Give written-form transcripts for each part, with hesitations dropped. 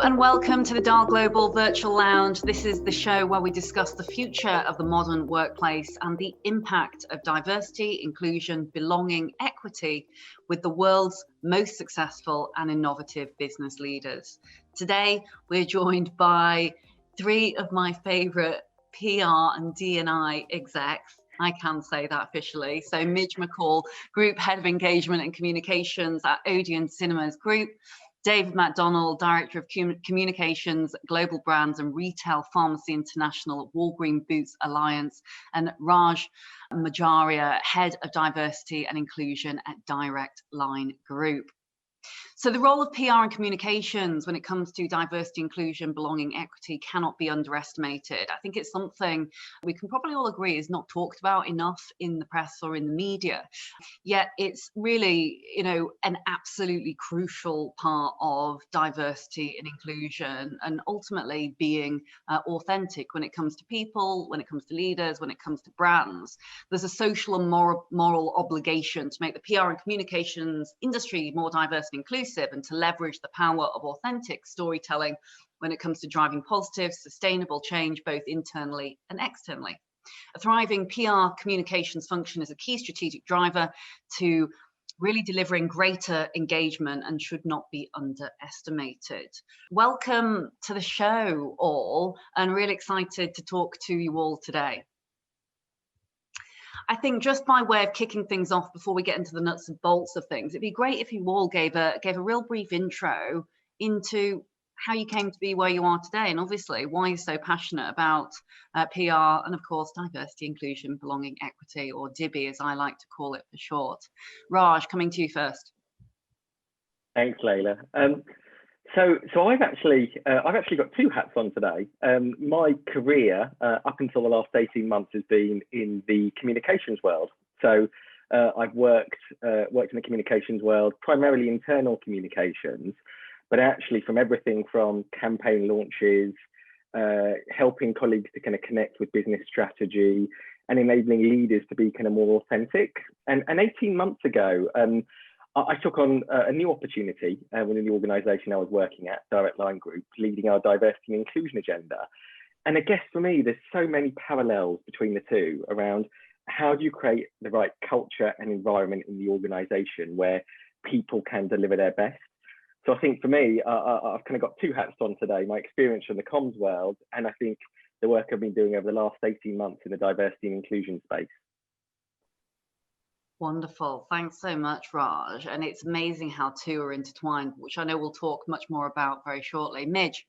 and welcome to the Dial Global Virtual Lounge. This is the show where we discuss the future of the modern workplace and the impact of diversity, inclusion, belonging, equity with the world's most successful and innovative business leaders. Today, we're joined by three of my favorite PR and D&I execs. I can say that officially. So Midge McCall, Group Head of Engagement and Communications at Odeon Cinemas Group. David McDonald, Director of Communications, Global Brands and Retail Pharmacy International at Walgreen Boots Alliance, and Raj Majaria, Head of Diversity and Inclusion at Direct Line Group. So the role of PR and communications when it comes to diversity, inclusion, belonging, equity cannot be underestimated. I think it's something we can probably all agree is not talked about enough in the press or in the media. Yet it's really, an absolutely crucial part of diversity and inclusion, and ultimately being authentic when it comes to people, when it comes to leaders, when it comes to brands. There's a social and moral obligation to make the PR and communications industry more diverse and inclusive, and to leverage the power of authentic storytelling when it comes to driving positive, sustainable change, both internally and externally. A thriving PR communications function is a key strategic driver to really delivering greater engagement and should not be underestimated. Welcome to the show, all, and really excited to talk to you all today. I think just by way of kicking things off before we get into the nuts and bolts of things, it'd be great if you all gave a real brief intro into how you came to be where you are today, and obviously why you're so passionate about PR and, of course, diversity, inclusion, belonging, equity, or DIBI, as I like to call it for short. Raj, coming to you first. Thanks, Layla. So I've actually got two hats on today. My career up until the last 18 months has been in the communications world. So I've worked in the communications world, primarily internal communications, but actually from everything from campaign launches, helping colleagues to kind of connect with business strategy, and enabling leaders to be kind of more authentic. And 18 months ago, I took on a new opportunity within the organisation I was working at, Direct Line Group, leading our diversity and inclusion agenda. And I guess for me, there's so many parallels between the two around how do you create the right culture and environment in the organisation where people can deliver their best. So I think for me, I've kind of got two hats on today, my experience from the comms world, and I think the work I've been doing over the last 18 months in the diversity and inclusion space. Wonderful. Thanks so much, Raj. And it's amazing how two are intertwined, which I know we'll talk much more about very shortly. Midge.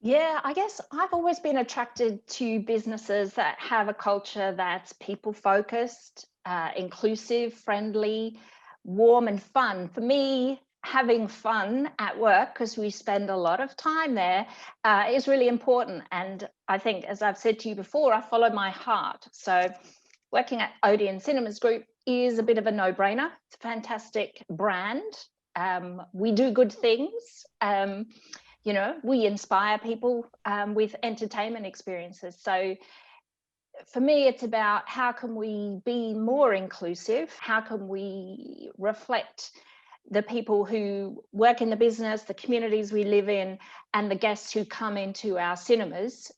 Yeah, I guess I've always been attracted to businesses that have a culture that's people-focused, inclusive, friendly, warm and fun. For me, having fun at work, because we spend a lot of time there, is really important. And I think, as I've said to you before, I follow my heart. So working at Odeon Cinemas Group is a bit of a no-brainer. It's a fantastic brand. We do good things. We inspire people with entertainment experiences. So for me, it's about how can we be more inclusive? How can we reflect the people who work in the business, the communities we live in, and the guests who come into our cinemas,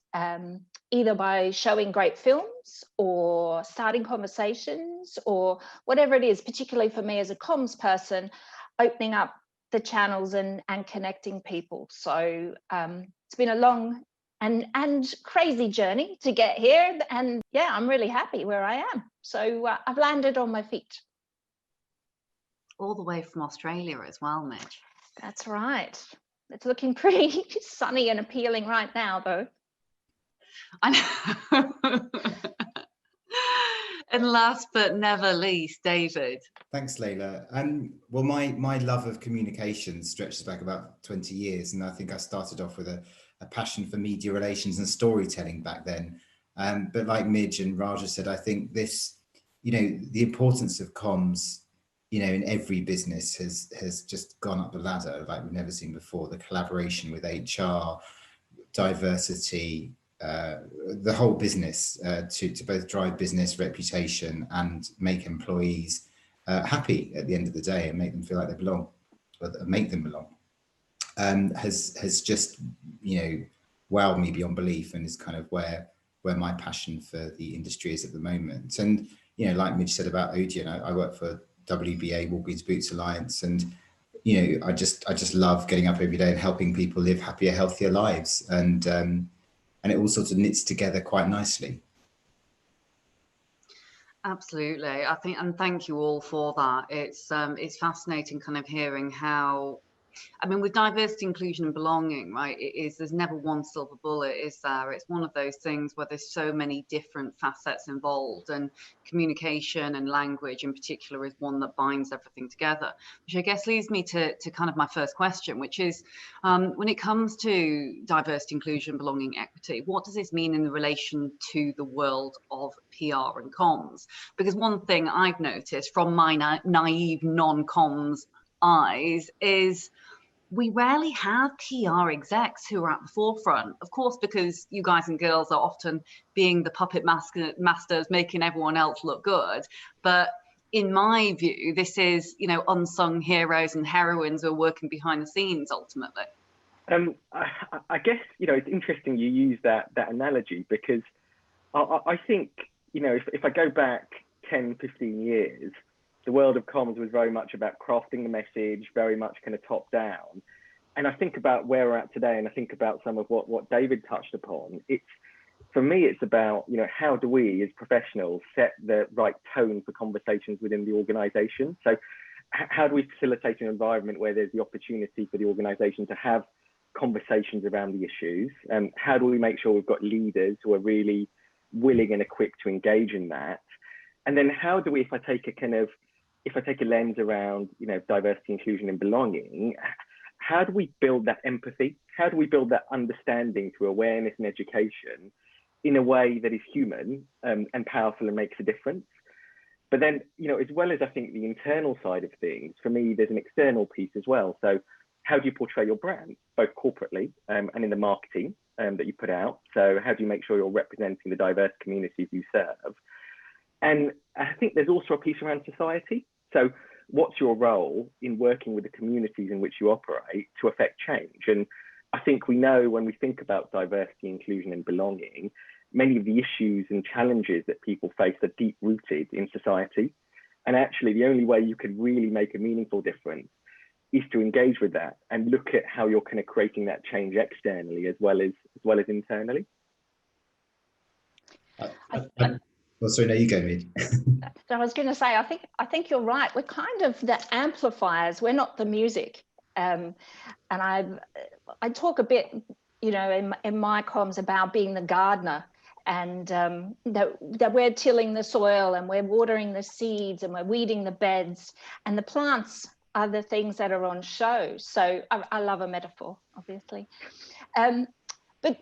either by showing great films or starting conversations or whatever it is, particularly for me as a comms person, opening up the channels and connecting people. So it's been a long and crazy journey to get here. And yeah, I'm really happy where I am. So I've landed on my feet. All the way from Australia as well, Midge. That's right. It's looking pretty sunny and appealing right now, though. I know. And last but never least, David. Thanks, Layla. Well, my love of communication stretches back about 20 years, and I think I started off with a passion for media relations and storytelling back then. But like Midge and Raja said, I think this, the importance of comms, in every business has just gone up the ladder like we've never seen before. The collaboration with HR, diversity, the whole business to both drive business reputation and make employees happy at the end of the day and make them feel like they belong, or make them belong. has just, wowed me beyond belief, and is kind of where my passion for the industry is at the moment. And like Midge said about Odeon, I work for WBA, Walgreens Boots Alliance, and I just love getting up every day and helping people live happier, healthier lives, and it all sort of knits together quite nicely. Absolutely, I think, and thank you all for that. It's fascinating kind of hearing how, I mean, with diversity, inclusion and belonging, right, there's never one silver bullet, is there? It's one of those things where there's so many different facets involved, and communication and language in particular is one that binds everything together, which I guess leads me to kind of my first question, which is, when it comes to diversity, inclusion, belonging, equity, what does this mean in the relation to the world of PR and comms? Because one thing I've noticed from my naive non-comms eyes is we rarely have PR execs who are at the forefront, of course, because you guys and girls are often being the puppet masters, making everyone else look good. But in my view, this is, unsung heroes and heroines who are working behind the scenes ultimately. I guess, it's interesting you use that analogy, because I think, if I go back 10, 15 years, the world of comms was very much about crafting the message, very much kind of top down. And I think about where we're at today, and I think about some of what David touched upon. For me, it's about, how do we as professionals set the right tone for conversations within the organization? So how do we facilitate an environment where there's the opportunity for the organization to have conversations around the issues? And how do we make sure we've got leaders who are really willing and equipped to engage in that? And then how do we, if I take a lens around, diversity, inclusion and belonging, how do we build that empathy? How do we build that understanding through awareness and education in a way that is human and powerful and makes a difference? But then, as well as I think the internal side of things, for me, there's an external piece as well. So how do you portray your brand, both corporately and in the marketing that you put out? So how do you make sure you're representing the diverse communities you serve? And I think there's also a piece around society. So what's your role in working with the communities in which you operate to affect change? And I think we know, when we think about diversity, inclusion and belonging, many of the issues and challenges that people face are deep rooted in society. And actually the only way you can really make a meaningful difference is to engage with that and look at how you're kind of creating that change externally as well as internally. Well, sorry, no, you go, Mid. I was going to say, I think you're right. We're kind of the amplifiers. We're not the music. And I talk a bit, in my comms about being the gardener, and that we're tilling the soil and we're watering the seeds and we're weeding the beds, and the plants are the things that are on show. So I love a metaphor, obviously. But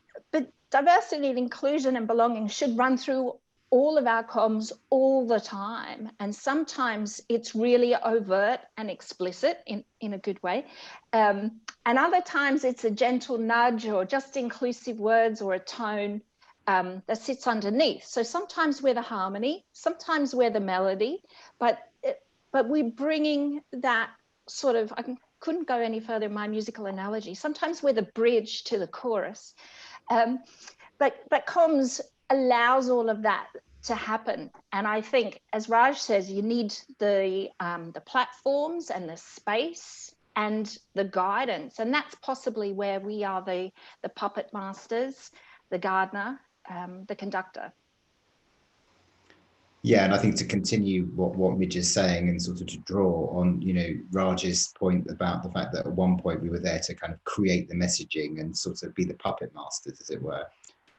diversity and inclusion and belonging should run through all of our comms all the time, and sometimes it's really overt and explicit in a good way, and other times it's a gentle nudge or just inclusive words or a tone that sits underneath. So sometimes we're the harmony, sometimes we're the melody, but we're bringing that sort of, couldn't go any further in my musical analogy, sometimes we're the bridge to the chorus, but comms allows all of that to happen. And I think, as Raj says, you need the platforms and the space and the guidance, and that's possibly where we are the puppet masters, the gardener, the conductor. Yeah, and I think to continue what Midge is saying, and sort of to draw on, Raj's point about the fact that at one point we were there to kind of create the messaging and sort of be the puppet masters, as it were.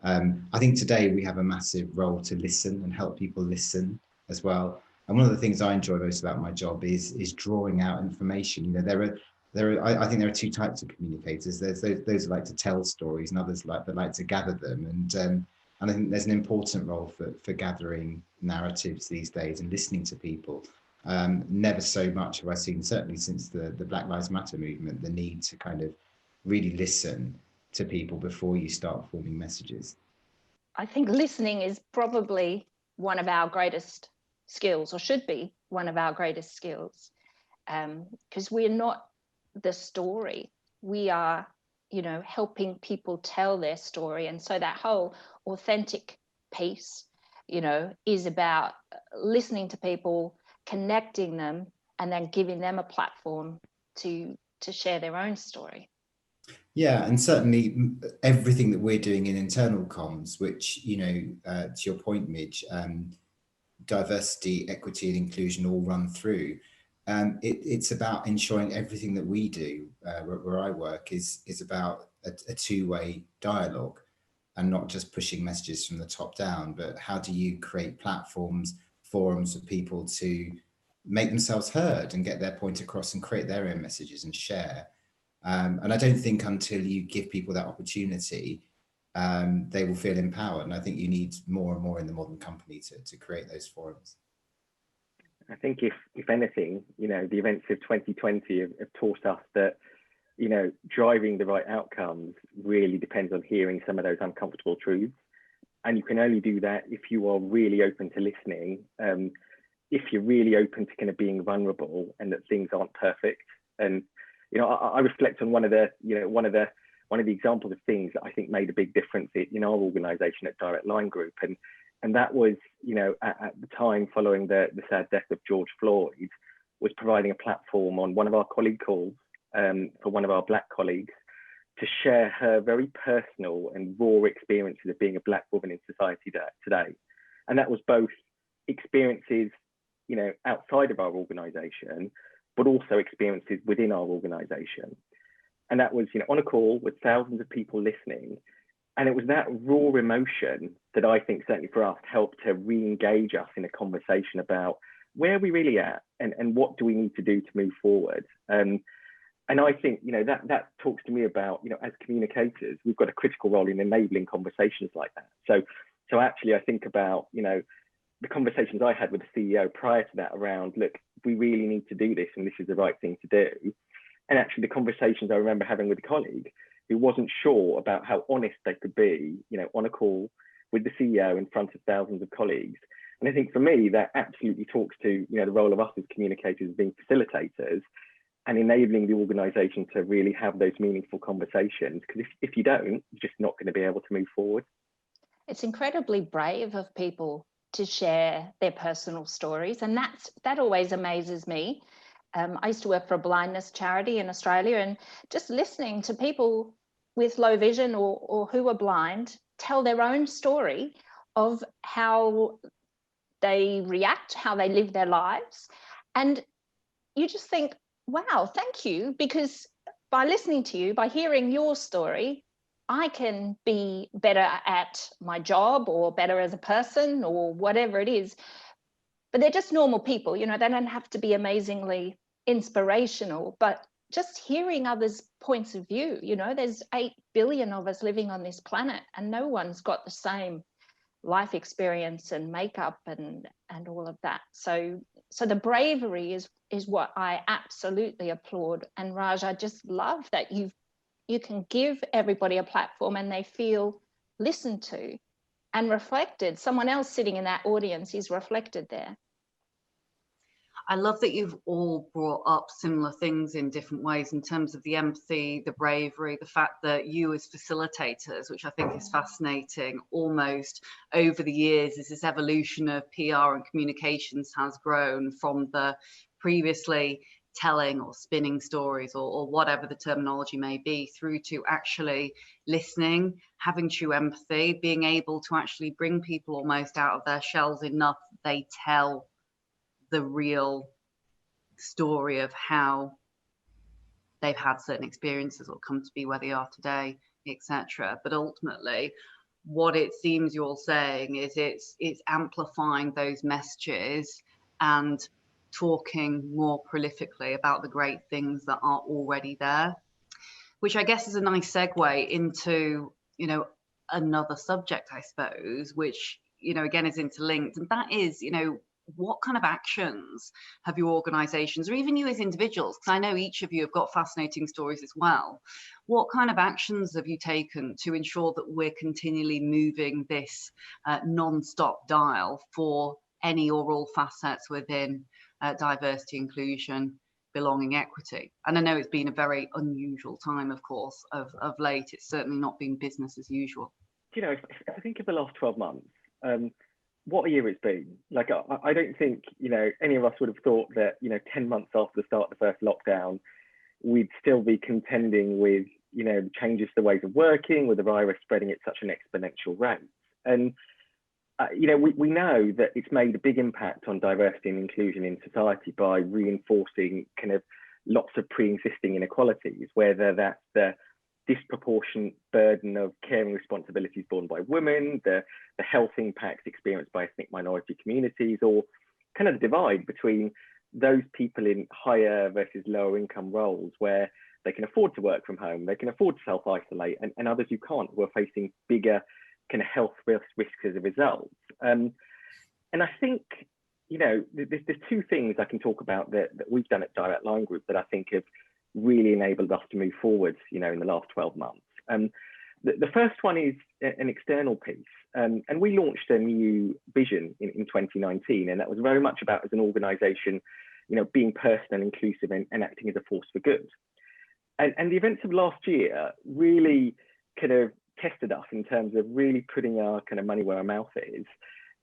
I think today we have a massive role to listen and help people listen as well. And one of the things I enjoy most about my job is drawing out information. I think there are two types of communicators. There's those who like to tell stories, and others that like to gather them. And I think there's an important role for gathering narratives these days and listening to people. Never so much have I seen, certainly since the Black Lives Matter movement, the need to kind of really listen to people before you start forming messages. I think listening is probably one of our greatest skills, or should be one of our greatest skills, because we're not the story. we are, you know, helping people tell their story. And so that whole authentic piece, you know, is about listening to people, connecting them, and then giving them a platform to share their own story. Yeah, and certainly everything that we're doing in internal comms, which, you know, to your point, Midge, diversity, equity, and inclusion all run through. It's about ensuring everything that we do, where I work, is about a two-way dialogue, and not just pushing messages from the top down, but how do you create platforms, forums for people to make themselves heard and get their point across and create their own messages and share. And I don't think until you give people that opportunity, they will feel empowered. And I think you need more and more in the modern company to create those forums. I think if anything, you know, the events of 2020 have taught us that, you know, driving the right outcomes really depends on hearing some of those uncomfortable truths. And you can only do that if you are really open to listening, if you're really open to kind of being vulnerable and that things aren't perfect. And, you know, I reflect on one of the examples of things that I think made a big difference in our organization at Direct Line Group. And that was, you know, at the time following the sad death of George Floyd, was providing a platform on one of our colleague calls for one of our Black colleagues to share her very personal and raw experiences of being a Black woman in society today. And that was both experiences, you know, outside of our organization, but also experiences within our organization. And that was, you know, on a call with thousands of people listening. And it was that raw emotion that I think certainly for us helped to re-engage us in a conversation about where are we really at and what do we need to do to move forward. And I think, you know, that talks to me about, you know, as communicators, we've got a critical role in enabling conversations like that. So actually, I think about, you know, the conversations I had with the CEO prior to that around, look, we really need to do this and this is the right thing to do. And actually the conversations I remember having with a colleague who wasn't sure about how honest they could be, you know, on a call with the CEO in front of thousands of colleagues. And I think for me, that absolutely talks to, you know, the role of us as communicators being facilitators and enabling the organization to really have those meaningful conversations. Because if you don't, you're just not going to be able to move forward. It's incredibly brave of people to share their personal stories. And that always amazes me. I used to work for a blindness charity in Australia, and just listening to people with low vision or who are blind tell their own story of how they react, how they live their lives. And you just think, wow, thank you, because by listening to you, by hearing your story, I can be better at my job or better as a person or whatever it is. But they're just normal people, you know, they don't have to be amazingly inspirational, but just hearing others' points of view. You know, there's 8 billion of us living on this planet and no one's got the same life experience and makeup and all of that. So the bravery is what I absolutely applaud. And Raj, I just love that you can give everybody a platform and they feel listened to and reflected. Someone else sitting in that audience is reflected there. I love that you've all brought up similar things in different ways in terms of the empathy, the bravery, the fact that you as facilitators, which I think is fascinating, almost over the years as this evolution of PR and communications has grown from the previously telling or spinning stories or whatever the terminology may be, through to actually listening, having true empathy, being able to actually bring people almost out of their shells enough that they tell the real story of how they've had certain experiences or come to be where they are today, etc. But ultimately, what it seems you're all saying is it's amplifying those messages and talking more prolifically about the great things that are already there, which I guess is a nice segue into, you know, another subject, I suppose, which, you know, again is interlinked, and that is, you know, what kind of actions have your organizations, or even you as individuals, because I know each of you have got fascinating stories as well, what kind of actions have you taken to ensure that we're continually moving this non-stop dial for any or all facets within diversity, inclusion, belonging, equity. And I know it's been a very unusual time, of course, of late. It's certainly not been business as usual. You know, if I think of the last 12 months, what a year it's been. Like, I don't think, you know, any of us would have thought that, you know, 10 months after the start of the first lockdown, we'd still be contending with, you know, changes to the ways of working, with the virus spreading at such an exponential rate. And, you know, we know that it's made a big impact on diversity and inclusion in society by reinforcing kind of lots of pre-existing inequalities, whether that's the disproportionate burden of caring responsibilities borne by women, the health impacts experienced by ethnic minority communities, or kind of the divide between those people in higher versus lower income roles where they can afford to work from home, they can afford to self-isolate, and others who can't, who are facing bigger kind of health risks as a result. And I think, you know, there's two things I can talk about that we've done at Direct Line Group that I think have really enabled us to move forward, you know, in the last 12 months. The first one is an external piece. And we launched a new vision in 2019, and that was very much about, as an organization, you know, being personal, inclusive, and acting as a force for good. And the events of last year really kind of tested us in terms of really putting our kind of money where our mouth is.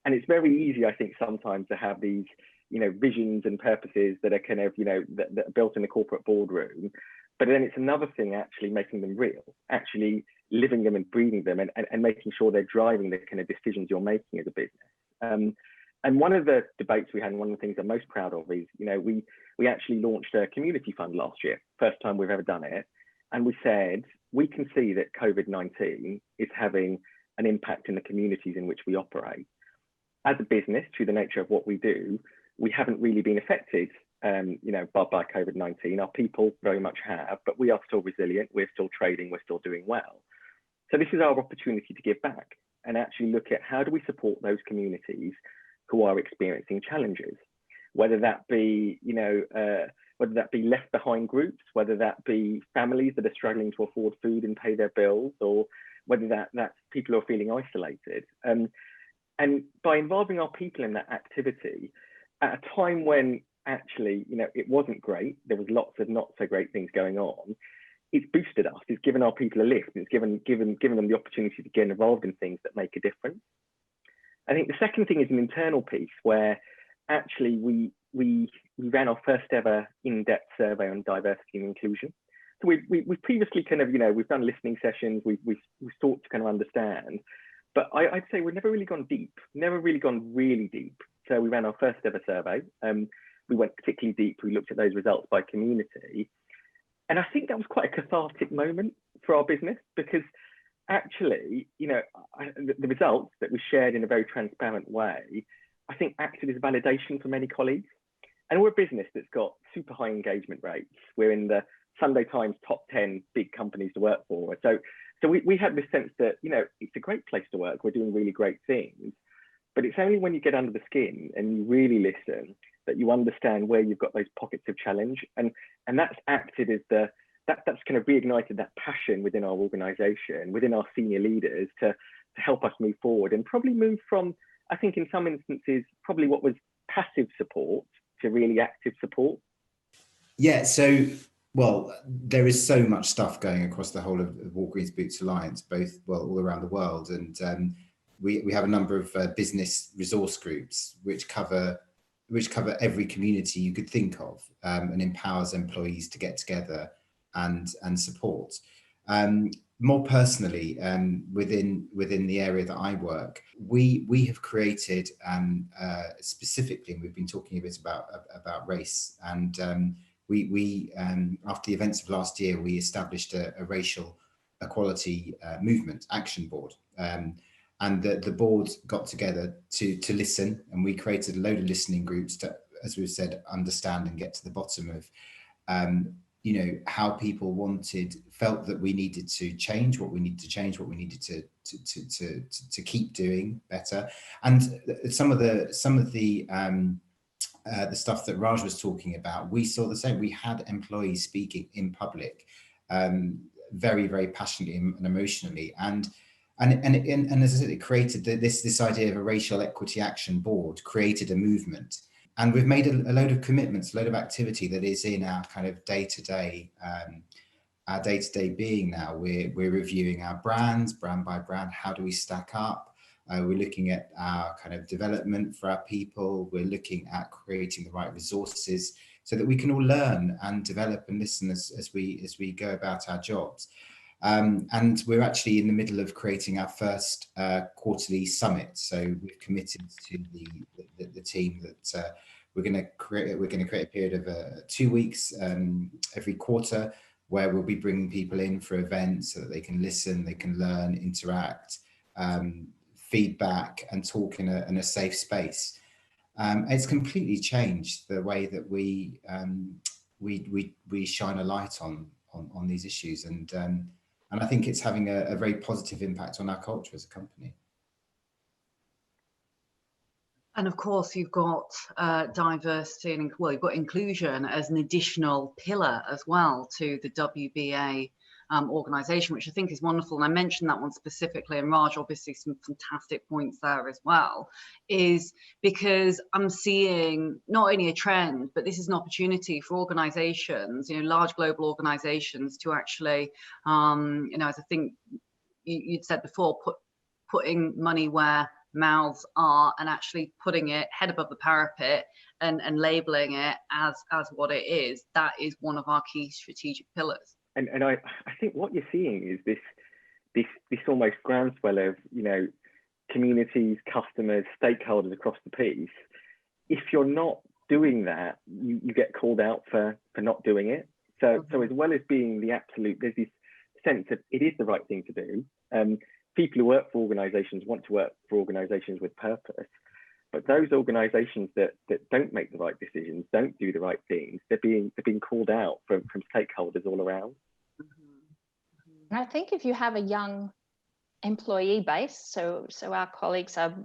And it's very easy, I think, sometimes to have these, you know, visions and purposes that are kind of, you know, that are built in the corporate boardroom. But then it's another thing actually making them real, actually living them and breathing them, and making sure they're driving the kind of decisions you're making as a business. And one of the debates we had, and one of the things I'm most proud of is, you know, we actually launched a community fund last year, first time we've ever done it. And we said, we can see that COVID-19 is having an impact in the communities in which we operate. As a business, through the nature of what we do, we haven't really been affected, you know, by COVID-19. Our people very much have, but we are still resilient. We're still trading. We're still doing well. So this is our opportunity to give back and actually look at how do we support those communities who are experiencing challenges, whether that be, you know, whether that be left behind groups, whether that be families that are struggling to afford food and pay their bills, or whether that's people who are feeling isolated. And by involving our people in that activity at a time when actually, you know, it wasn't great, there was lots of not so great things going on, it's boosted us, it's given our people a lift, and it's given them the opportunity to get involved in things that make a difference. I think the second thing is an internal piece where actually we ran our first ever in-depth survey on diversity and inclusion. So we've previously kind of, you know, we've done listening sessions, we've sought to kind of understand, but I'd say we've never really gone deep, never really gone really deep. So we ran our first ever survey. We went particularly deep. We looked at those results by community. And I think that was quite a cathartic moment for our business, because actually, you know, the results that we shared in a very transparent way, I think acted as validation for many colleagues. And we're a business that's got super high engagement rates. We're in the Sunday Times top 10 big companies to work for. So we had this sense that, you know, it's a great place to work. We're doing really great things. But it's only when you get under the skin and you really listen that you understand where you've got those pockets of challenge. And that's acted as that's kind of reignited that passion within our organization, within our senior leaders to help us move forward and probably move from, I think in some instances, probably what was passive support to really active support. Yeah, so, well, there is so much stuff going across the whole of Walgreens Boots Alliance, both, well, all around the world. And we have a number of business resource groups which cover every community you could think of, and empowers employees to get together and support. More personally, within the area that I work, we have created specifically, and we've been talking a bit about race, and we after the events of last year, we established a racial equality movement action board. And the board got together to listen, and we created a load of listening groups to, as we've said, understand and get to the bottom of, you know, how people felt that we needed to change, what we needed to change, what we needed to keep doing better. And some of the stuff that Raj was talking about, we saw the same. We had employees speaking in public, very, very passionately and emotionally, and as I said, it created this idea of a racial equity action board, created a movement. And we've made a load of commitments, a load of activity that is in our kind of day-to-day being now. We're reviewing our brands, brand by brand. How do we stack up? We're looking at our kind of development for our people. We're looking at creating the right resources so that we can all learn and develop and listen as we go about our jobs. And we're actually in the middle of creating our first quarterly summit. So we've committed to the team that we're going to create a period of 2 weeks every quarter, where we'll be bringing people in for events so that they can listen, they can learn, interact, feedback, and talk in a safe space. It's completely changed the way that we shine a light on these issues, and I think it's having a very positive impact on our culture as a company. And of course, you've got diversity and, well, you've got inclusion as an additional pillar as well to the WBA organisation, which I think is wonderful. And I mentioned that one specifically, and Raj, obviously some fantastic points there as well, is because I'm seeing not only a trend, but this is an opportunity for organisations, you know, large global organisations to actually, you know, as I think you'd said before, putting money where mouths are, and actually putting it head above the parapet and labeling it as what it is. That is one of our key strategic pillars. And I think what you're seeing is this almost groundswell of, you know, communities, customers, stakeholders across the piece. If you're not doing that, you get called out for not doing it. So as well as being the absolute, there's this sense that it is the right thing to do. People who work for organisations want to work for organisations with purpose, but those organisations that don't make the right decisions, don't do the right things, they're being called out from stakeholders all around. And I think if you have a young employee base, so our colleagues are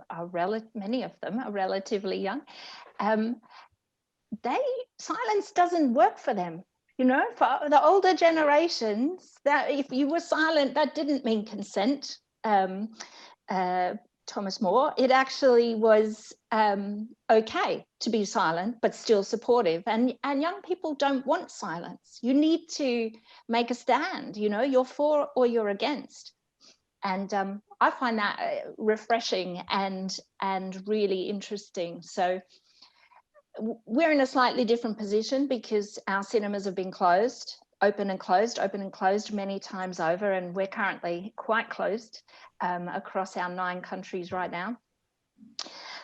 many of them are relatively young, silence doesn't work for them. You know, for the older generations, that if you were silent, that didn't mean consent. Thomas More, it actually was okay to be silent, but still supportive. And young people don't want silence. You need to make a stand, you know, you're for or you're against. And I find that refreshing and really interesting. So we're in a slightly different position because our cinemas have been closed, open and closed many times over, and we're currently quite closed across our 9 countries right now.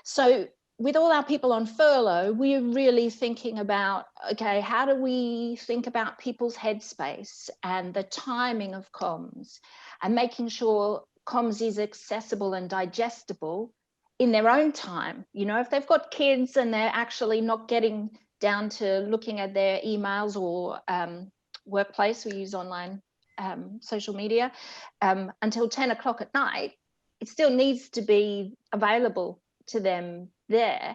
So with all our people on furlough, we're really thinking about, okay, how do we think about people's headspace and the timing of comms, and making sure comms is accessible and digestible in their own time. You know, if they've got kids and they're actually not getting down to looking at their emails or workplace, we use online social media, until 10 o'clock at night, it still needs to be available to them there.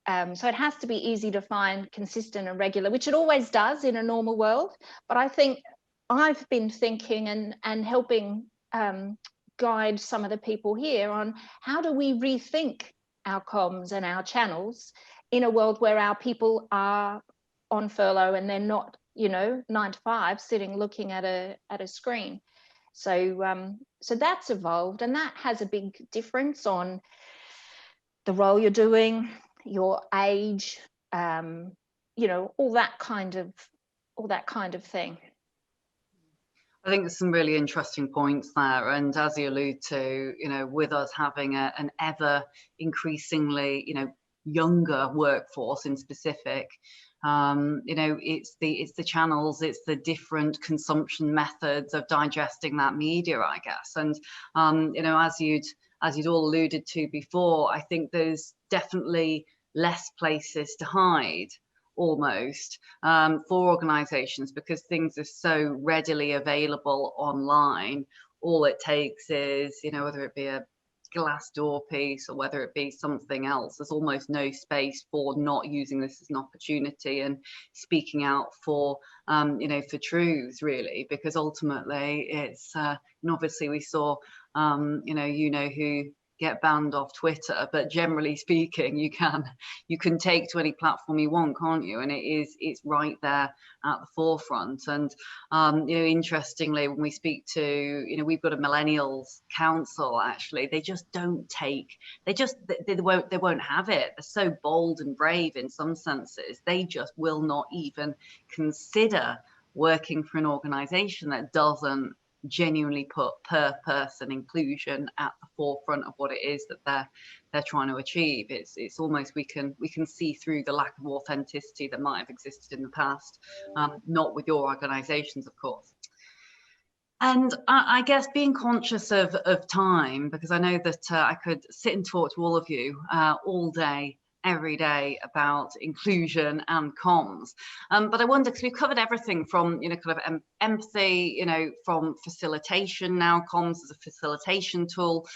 So it has to be easy to find, consistent and regular, which it always does in a normal world. But I think I've been thinking and helping guide some of the people here on how do we rethink our comms and our channels in a world where our people are on furlough and they're not, you know, 9 to 5 sitting looking at a screen. So so that's evolved, and that has a big difference on the role you're doing, your age, you know, all that kind of thing. I think there's some really interesting points there, and as you allude to, you know, with us having an ever increasingly, you know, younger workforce in specific, you know, it's the channels, it's the different consumption methods of digesting that media, I guess. And you know, as you'd all alluded to before, I think there's definitely less places to hide almost for organizations, because things are so readily available online. All it takes is, you know, whether it be a glass door piece or whether it be something else, there's almost no space for not using this as an opportunity and speaking out for you know, for truths, really, because ultimately it's and obviously we saw you know who get banned off Twitter, but generally speaking, you can take to any platform you want, can't you? And it's right there at the forefront. And interestingly, when we speak to, we've got a millennials council, actually, they just don't take, they won't have it. They're so bold and brave in some senses, they just will not even consider working for an organization that doesn't genuinely put purpose and inclusion at the forefront of what it is that they're trying to achieve. It's almost we can see through the lack of authenticity that might have existed in the past, not with your organizations, of course. And I guess being conscious of time, because I know that I could sit and talk to all of you all day, every day about inclusion and comms, but I wonder, because we've covered everything from kind of empathy, from facilitation, now comms as a facilitation tool,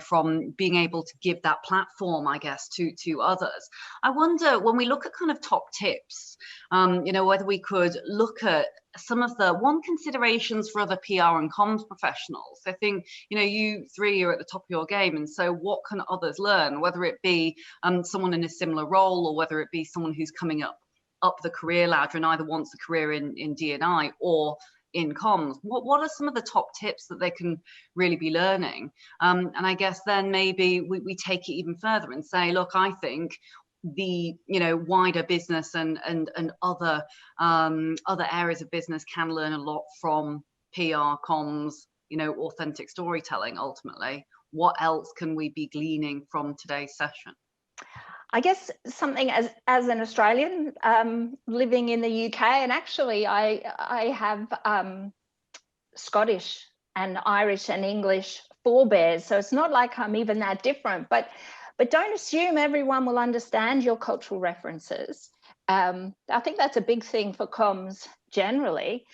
from being able to give that platform, I guess, to others. I wonder, when we look at kind of top tips, whether we could look at some of the considerations for other PR and comms professionals. I think, you three are at the top of your game, and so what can others learn, whether it be someone in a similar role, or whether it be someone who's coming up the career ladder and either wants a career in D&I or in comms? What are some of the top tips that they can really be learning? And I guess then maybe we take it even further and say, look, I think the wider business and other areas of business can learn a lot from PR, comms, authentic storytelling. Ultimately, what else can we be gleaning from today's session? I guess something as an Australian living in the UK, and actually I have Scottish and Irish and English forebears, so it's not like I'm even that different, but don't assume everyone will understand your cultural references. I think that's a big thing for comms generally.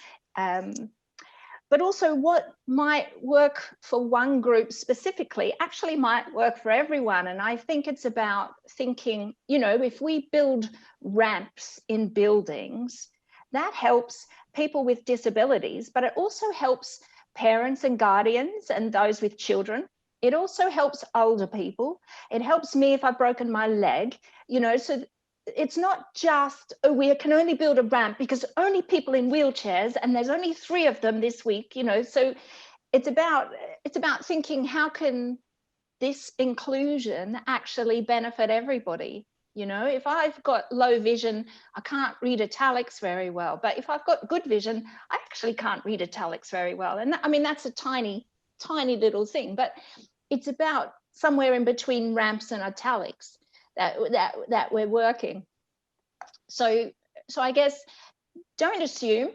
But also what might work for one group specifically actually might work for everyone. And I think it's about thinking, if we build ramps in buildings, that helps people with disabilities, but it also helps parents and guardians and those with children. It also helps older people. It helps me if I've broken my leg, so it's not just, we can only build a ramp because only people in wheelchairs, and there's only 3 of them this week, so it's about thinking, how can this inclusion actually benefit everybody? If I've got low vision, I can't read italics very well, but if I've got good vision, I actually can't read italics very well. And I mean, that's a tiny little thing, but it's about somewhere in between ramps and italics that we're working. So I guess don't assume,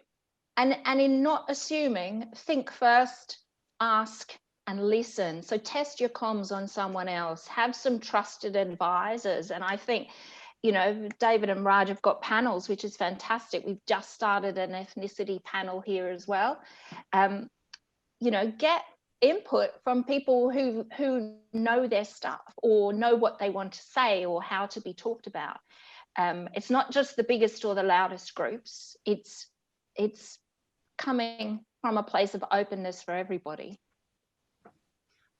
and in not assuming, think first, ask and listen. So test your comms on someone else, have some trusted advisors. And I think, David and Raj have got panels, which is fantastic. We've just started an ethnicity panel here as well. Get input from people who know their stuff or know what they want to say or how to be talked about. It's not just the biggest or the loudest groups. It's coming from a place of openness for everybody.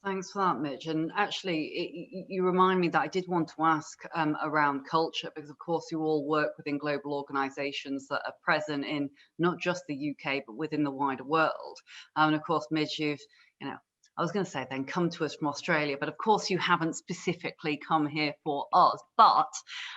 Thanks for that, Mitch. And actually, you remind me that I did want to ask around culture, because of course you all work within global organisations that are present in not just the UK, but within the wider world. And of course, Mitch, you've, I was going to say then come to us from Australia, but of course you haven't specifically come here for us. But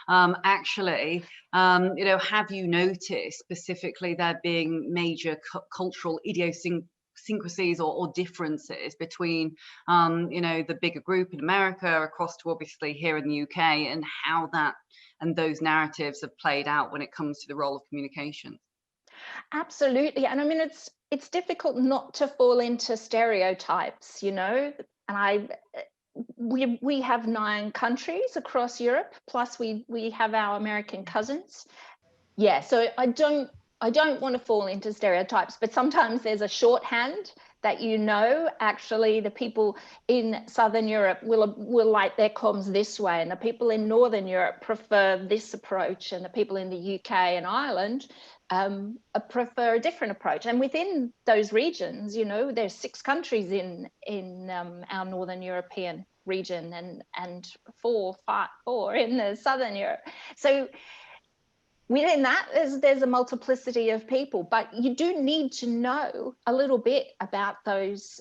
actually, have you noticed specifically there being major cultural idiosyncrasies or differences between, the bigger group in America across to obviously here in the UK, and how that and those narratives have played out when it comes to the role of communication? Absolutely. And I mean, it's difficult not to fall into stereotypes, and we have 9 countries across Europe, plus we have our American cousins. Yeah, so I don't want to fall into stereotypes, but sometimes there's a shorthand that actually the people in Southern Europe will like their comms this way, and the people in Northern Europe prefer this approach, and the people in the UK and Ireland prefer a different approach. And within those regions, there's 6 countries in our Northern European region, and four in the Southern Europe. So within that, there's a multiplicity of people, but you do need to know a little bit about those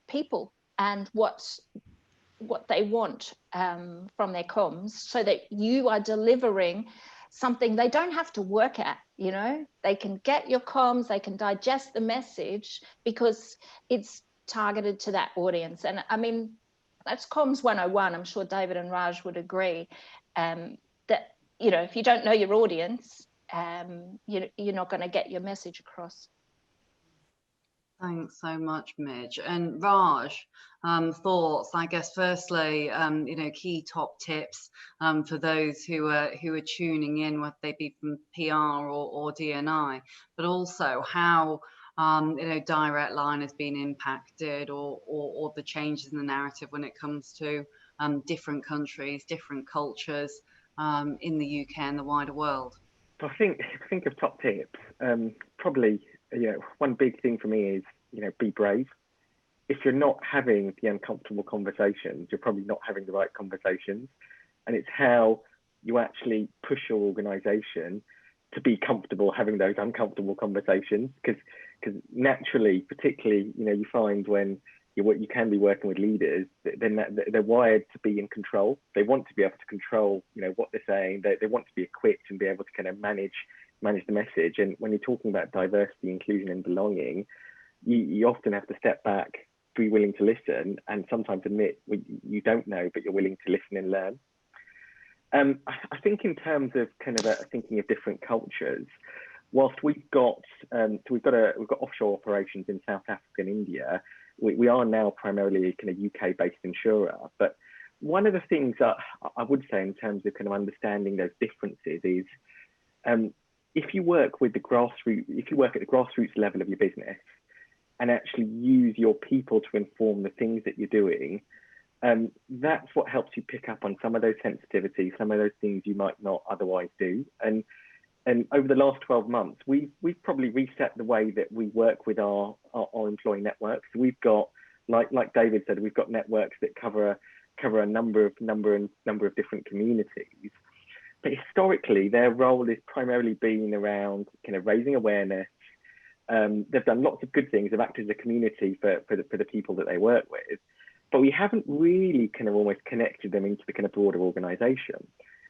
people and what they want from their comms, so that you are delivering something they don't have to work at. You know, they can get your comms, they can digest the message because it's targeted to that audience. And I mean, that's comms 101. I'm sure David and Raj would agree that, you know, if you don't know your audience, you're not going to get your message across. Thanks so much, Midge. And Raj, thoughts? I guess firstly, you know, key top tips for those who are tuning in, whether they be from PR or D&I, but also how you know, direct line has been impacted, or the changes in the narrative when it comes to different countries, different cultures in the UK and the wider world. So I think of top tips, probably, you know, one big thing for me is, you know, be brave. If you're not having the uncomfortable conversations, you're probably not having the right conversations. And it's how you actually push your organization to be comfortable having those uncomfortable conversations. Because naturally, particularly, you know, you find when you can be working with leaders, then they're wired to be in control. They want to be able to control, you know, what they're saying. They want to be equipped and be able to kind of manage the message. And when you're talking about diversity, inclusion, and belonging, you often have to step back, be willing to listen, and sometimes admit you don't know, but you're willing to listen and learn. I think in terms of kind of thinking of different cultures, whilst we've got offshore operations in South Africa and India, we are now primarily a kind of UK-based insurer. But one of the things that I would say in terms of kind of understanding those differences is, if you work at the grassroots level of your business and actually use your people to inform the things that you're doing, that's what helps you pick up on some of those sensitivities, some of those things you might not otherwise do. And over the last 12 months, we've probably reset the way that we work with our employee networks. We've got, like David said, we've got networks that cover a number of different communities. But historically, their role has primarily been around kind of raising awareness. They've done lots of good things. They've acted as a community for the people that they work with, but we haven't really kind of almost connected them into the kind of broader organization.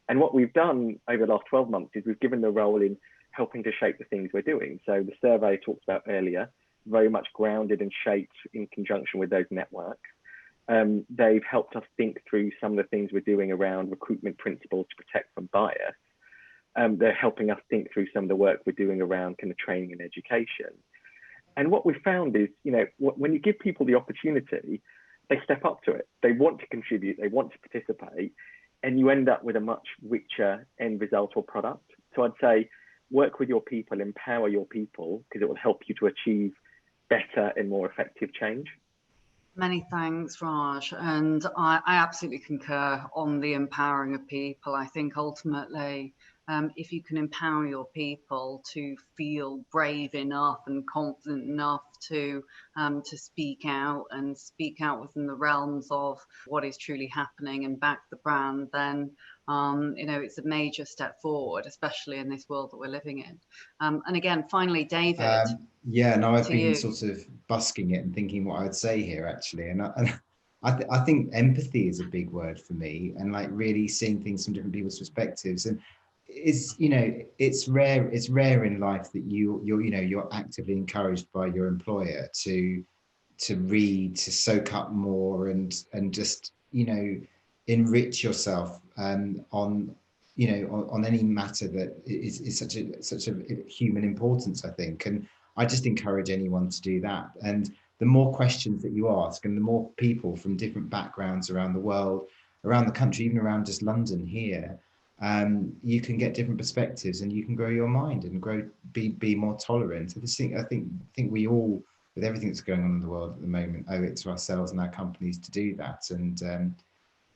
And what we've done over the last 12 months is we've given the role in helping to shape the things we're doing. So the survey I talked about earlier, very much grounded and shaped in conjunction with those networks. They've helped us think through some of the things we're doing around recruitment principles to protect from bias. They're helping us think through some of the work we're doing around kind of training and education. And what we've found is, you know, when you give people the opportunity, they step up to it. They want to contribute, they want to participate, and you end up with a much richer end result or product. So I'd say work with your people, empower your people, because it will help you to achieve better and more effective change. Many thanks, Raj. And I absolutely concur on the empowering of people. I think ultimately, if you can empower your people to feel brave enough and confident enough to speak out within the realms of what is truly happening and back the brand, then you know, it's a major step forward, especially in this world that we're living in. And again, finally, David. Yeah, no, I've been sort of busking it and thinking what I would say here actually, and I think empathy is a big word for me, and like really seeing things from different people's perspectives. And it's, you know, it's rare in life that you're actively encouraged by your employer to read, to soak up more, and just, you know, enrich yourself on any matter that is such a human importance, I think. And I just encourage anyone to do that. And the more questions that you ask, and the more people from different backgrounds around the world, around the country, even around just London here, you can get different perspectives, and you can grow your mind and be more tolerant. I think we all, with everything that's going on in the world at the moment, owe it to ourselves and our companies to do that. And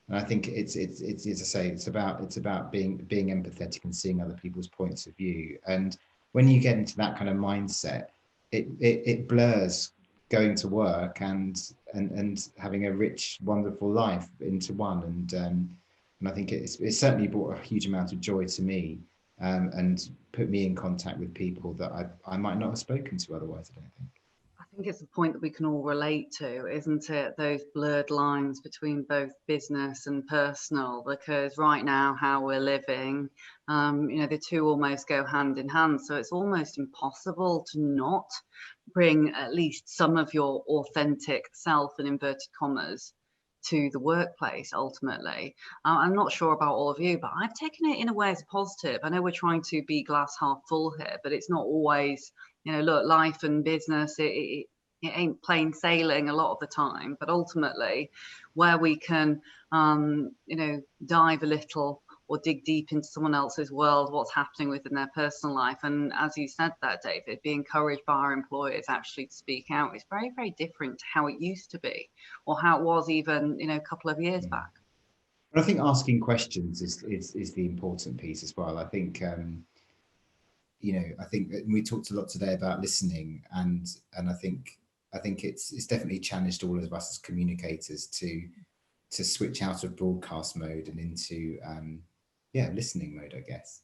I think it's as I say, it's about being empathetic and seeing other people's points of view. And when you get into that kind of mindset, it blurs going to work and having a rich, wonderful life into one. And I think it's certainly brought a huge amount of joy to me, and put me in contact with people that I might not have spoken to otherwise, I don't think. I think it's a point that we can all relate to, isn't it? Those blurred lines between both business and personal, because right now how we're living, the two almost go hand in hand. So it's almost impossible to not bring at least some of your authentic self, in inverted commas, to the workplace ultimately. I'm not sure about all of you, but I've taken it in a way as a positive. I know we're trying to be glass half full here, but it's not always, look, life and business, it ain't plain sailing a lot of the time, but ultimately where we can, dive a little or dig deep into someone else's world, what's happening within their personal life. And as you said that, David, be encouraged by our employers actually to speak out is very, very different to how it used to be, or how it was even, a couple of years back. But I think asking questions is the important piece as well. I think, I think we talked a lot today about listening, and I think it's definitely challenged all of us as communicators to switch out of broadcast mode and into listening mode, I guess.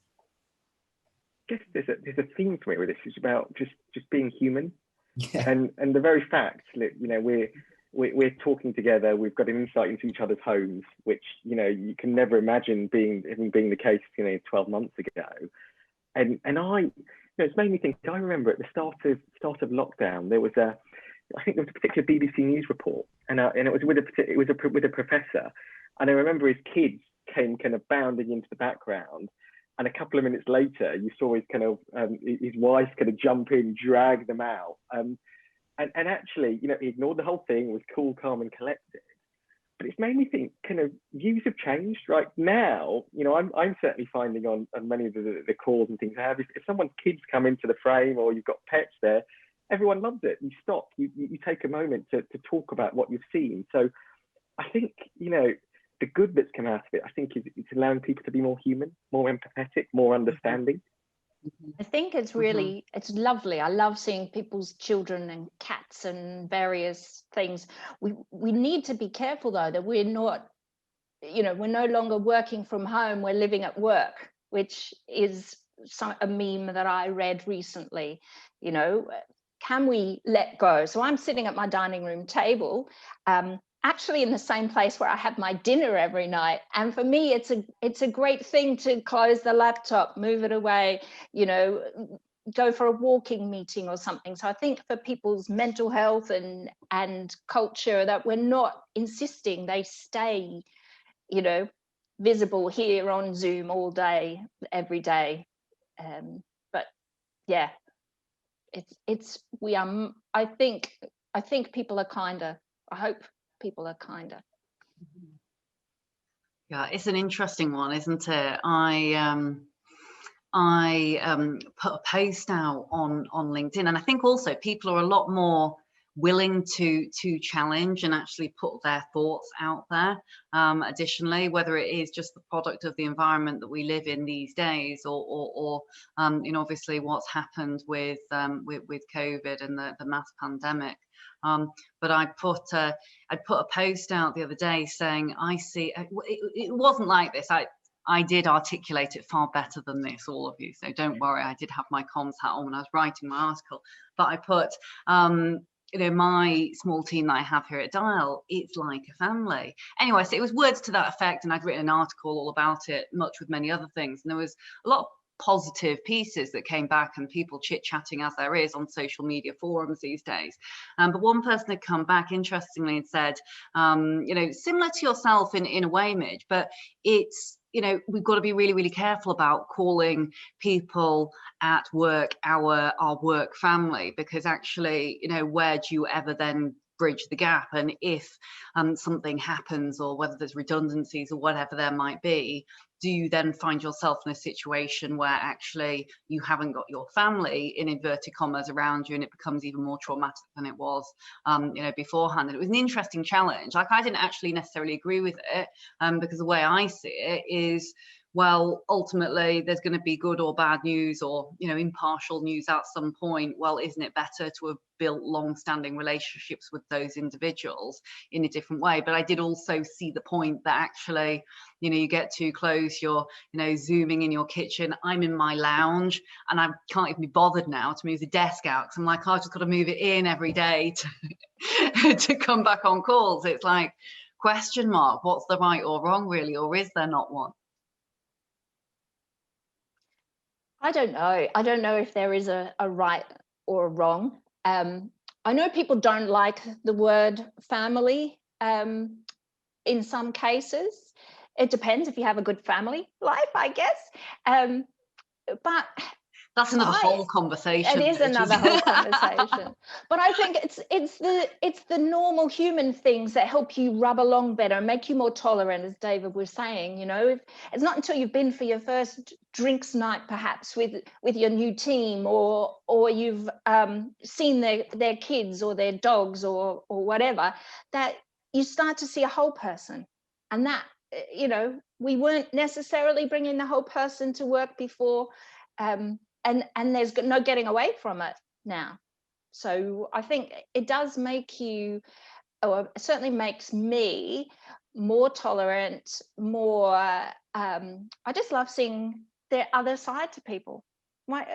I guess there's a theme for me with this. It's about just being human, yeah. and the very fact that we're talking together. We've got an insight into each other's homes, which you can never imagine being the case 12 months ago. And it's made me think. I remember at the start of lockdown, there was a particular BBC News report, and it was with a professor, and I remember his kids came kind of bounding into the background, and a couple of minutes later you saw his wife kind of jump in, drag them out, and actually he ignored the whole thing, was cool, calm and collected. But it's made me think, kind of, views have changed right now. I'm certainly finding on many of the calls and things I have, if someone's kids come into the frame or you've got pets there, everyone loves it. You stop, you take a moment to talk about what you've seen. So I think, the good that's come out of it, I think, is it's allowing people to be more human, more empathetic, more understanding. I think it's really, it's lovely. I love seeing people's children and cats and various things. We need to be careful though, that we're not, we're no longer working from home, we're living at work, which is a meme that I read recently. Can we let go? So I'm sitting at my dining room table, actually in the same place where I have my dinner every night. And for me, it's a great thing to close the laptop, move it away, go for a walking meeting or something. So I think for people's mental health and culture, that we're not insisting they stay, visible here on Zoom all day, every day. But yeah, I think people are kinder. I hope people are kinder. Yeah, it's an interesting one, isn't it? I put a post out on LinkedIn, and I think also people are a lot more willing to challenge and actually put their thoughts out there. Additionally, whether it is just the product of the environment that we live in these days, or obviously what's happened with COVID and the mass pandemic. But I put a post out the other day saying, I see, it wasn't like this. I did articulate it far better than this, all of you. So don't worry, I did have my comms hat on when I was writing my article. But I put, my small team that I have here at Dial, it's like a family. Anyway, so it was words to that effect, and I'd written an article all about it, much with many other things. And there was a lot of positive pieces that came back, and people chit-chatting as there is on social media forums these days. But one person had come back interestingly and said, similar to yourself in a way, Midge, but it's, we've got to be really, really careful about calling people at work our work family, because actually, where do you ever then bridge the gap? And if something happens, or whether there's redundancies or whatever there might be, do you then find yourself in a situation where actually you haven't got your family, in inverted commas, around you, and it becomes even more traumatic than it was, beforehand? And it was an interesting challenge. Like, I didn't actually necessarily agree with it, because the way I see it is, well, ultimately there's going to be good or bad news, or, you know, impartial news at some point. Well, isn't it better to have built long-standing relationships with those individuals in a different way? But I did also see the point that actually, you know, you get too close, you're, you know, zooming in your kitchen. I'm in my lounge and I can't even be bothered now to move the desk out, because I'm like, oh, I've just got to move it in every day to, to come back on calls. It's like, question mark, what's the right or wrong really, or is there not one? I don't know. I don't know if there is a right or a wrong. I know people don't like the word family in some cases. It depends if you have a good family life, I guess. But that's another whole conversation. It is another whole conversation. But I think it's the normal human things that help you rub along better, make you more tolerant, as David was saying. You know, it's not until you've been for your first drinks night, perhaps with your new team, or you've seen their kids or their dogs or whatever, that you start to see a whole person. And that, you know, we weren't necessarily bringing the whole person to work before. And there's no getting away from it now. So I think it does make you, or it certainly makes me more tolerant, more, I just love seeing the other side to people.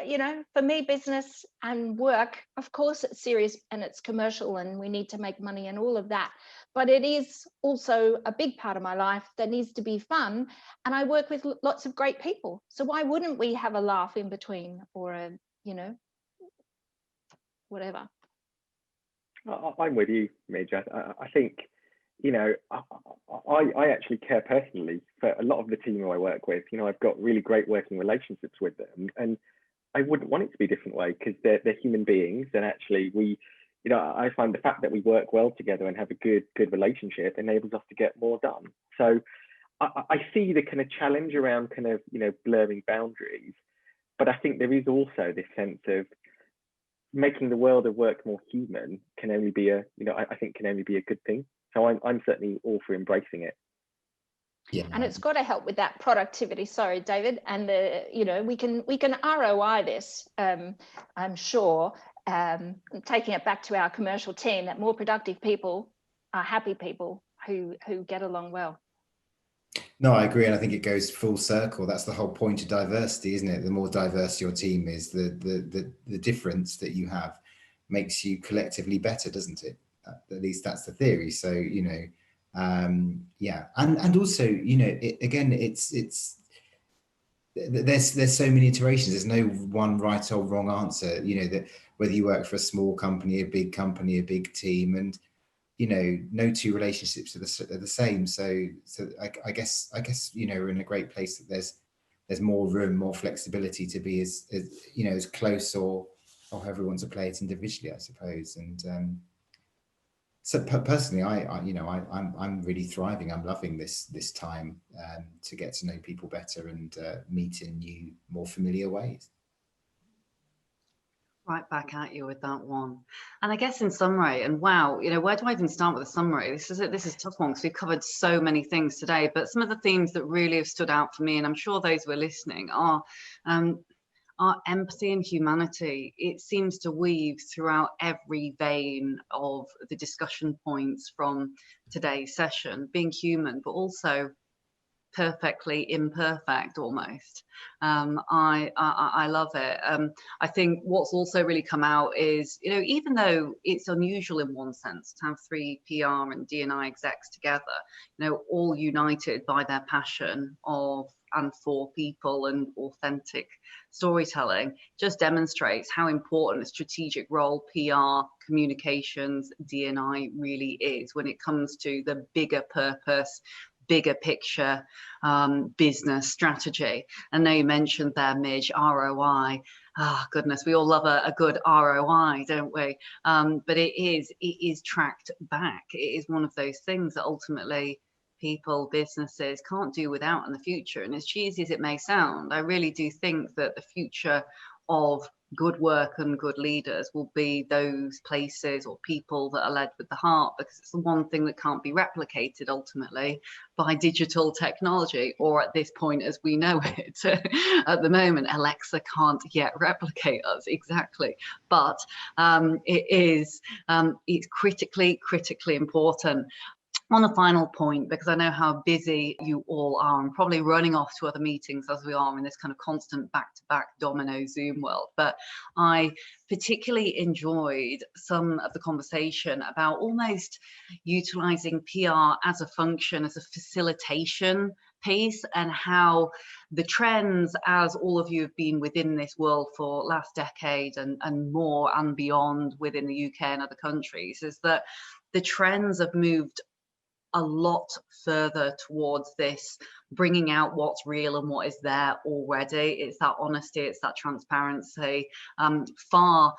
You know, for me, business and work, of course, it's serious and it's commercial and we need to make money and all of that. But it is also a big part of my life that needs to be fun. And I work with lots of great people. So why wouldn't we have a laugh in between, or a, you know, whatever? I'm with you, Midge. I think, you know, I actually care personally for a lot of the team who I work with. You know, I've got really great working relationships with them, and I wouldn't want it to be a different way, because they're human beings, and actually we, you know, I find the fact that we work well together and have a good relationship enables us to get more done. So I see the kind of challenge around kind of, you know, blurring boundaries, but I think there is also this sense of making the world of work more human can only be a, you know, I think can only be a good thing. So I'm certainly all for embracing it. Yeah, and it's got to help with that productivity. Sorry, David. And you know, we can ROI this. I'm sure, taking it back to our commercial team, that more productive people are happy people who get along well. No, I agree, and I think it goes full circle. That's the whole point of diversity, isn't it? The more diverse your team is, the difference that you have makes you collectively better, doesn't it? At least that's the theory. So, you know, yeah, and also, you know, it's there's so many iterations. There's no one right or wrong answer. You know, that whether you work for a small company, a big company, a big team, and you know, no two relationships are the same. So I guess, you know, we're in a great place that there's more room, more flexibility to be as you know, as close or however you want to play it individually, I suppose. And so personally, I you know, I'm really thriving. I'm loving this time to get to know people better and meet in new, more familiar ways. Right back at you with that one. And I guess in summary, and wow, you know, where do I even start with a summary? This is a tough one, because we've covered so many things today, but some of the themes that really have stood out for me, and I'm sure those who are listening, are empathy and humanity. It seems to weave throughout every vein of the discussion points from today's session, being human, but also perfectly imperfect almost. I love it. I think what's also really come out is, you know, even though it's unusual in one sense to have 3 PR and D&I execs together, you know, all united by their passion of and for people and authentic storytelling, just demonstrates how important a strategic role PR, communications, D&I really is when it comes to the bigger purpose, bigger picture business strategy. I know you mentioned there, Midge, ROI. Ah, goodness, we all love a good ROI, don't we? But it is tracked back. It is one of those things that ultimately people, businesses can't do without in the future. And as cheesy as it may sound, I really do think that the future of good work and good leaders will be those places or people that are led with the heart, because it's the one thing that can't be replicated ultimately by digital technology, or at this point as we know it at the moment. Alexa can't yet replicate us exactly, but it's critically important. On a final point, because I know how busy you all are and probably running off to other meetings as we are in this kind of constant back-to-back domino Zoom world, but I particularly enjoyed some of the conversation about almost utilizing PR as a function, as a facilitation piece, and how the trends, as all of you have been within this world for last decade and more and beyond within the UK and other countries, is that the trends have moved a lot further towards this bringing out what's real and what is there already. It's that honesty, it's that transparency, far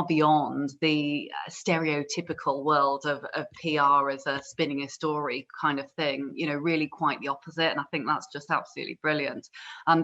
beyond the stereotypical world of PR as a spinning a story kind of thing, you know, really quite the opposite. And I think that's just absolutely brilliant.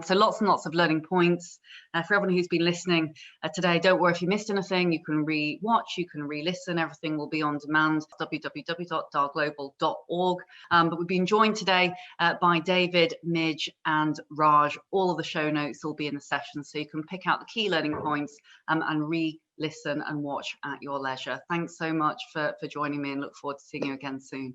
So lots and lots of learning points for everyone who's been listening today. Don't worry if you missed anything, you can re-watch, you can re-listen, everything will be on demand, www.darglobal.org. But we've been joined today by David, Midge and Raj. All of the show notes will be in the session, so you can pick out the key learning points and re-listen and watch at your leisure. Thanks so much for joining me, and look forward to seeing you again soon.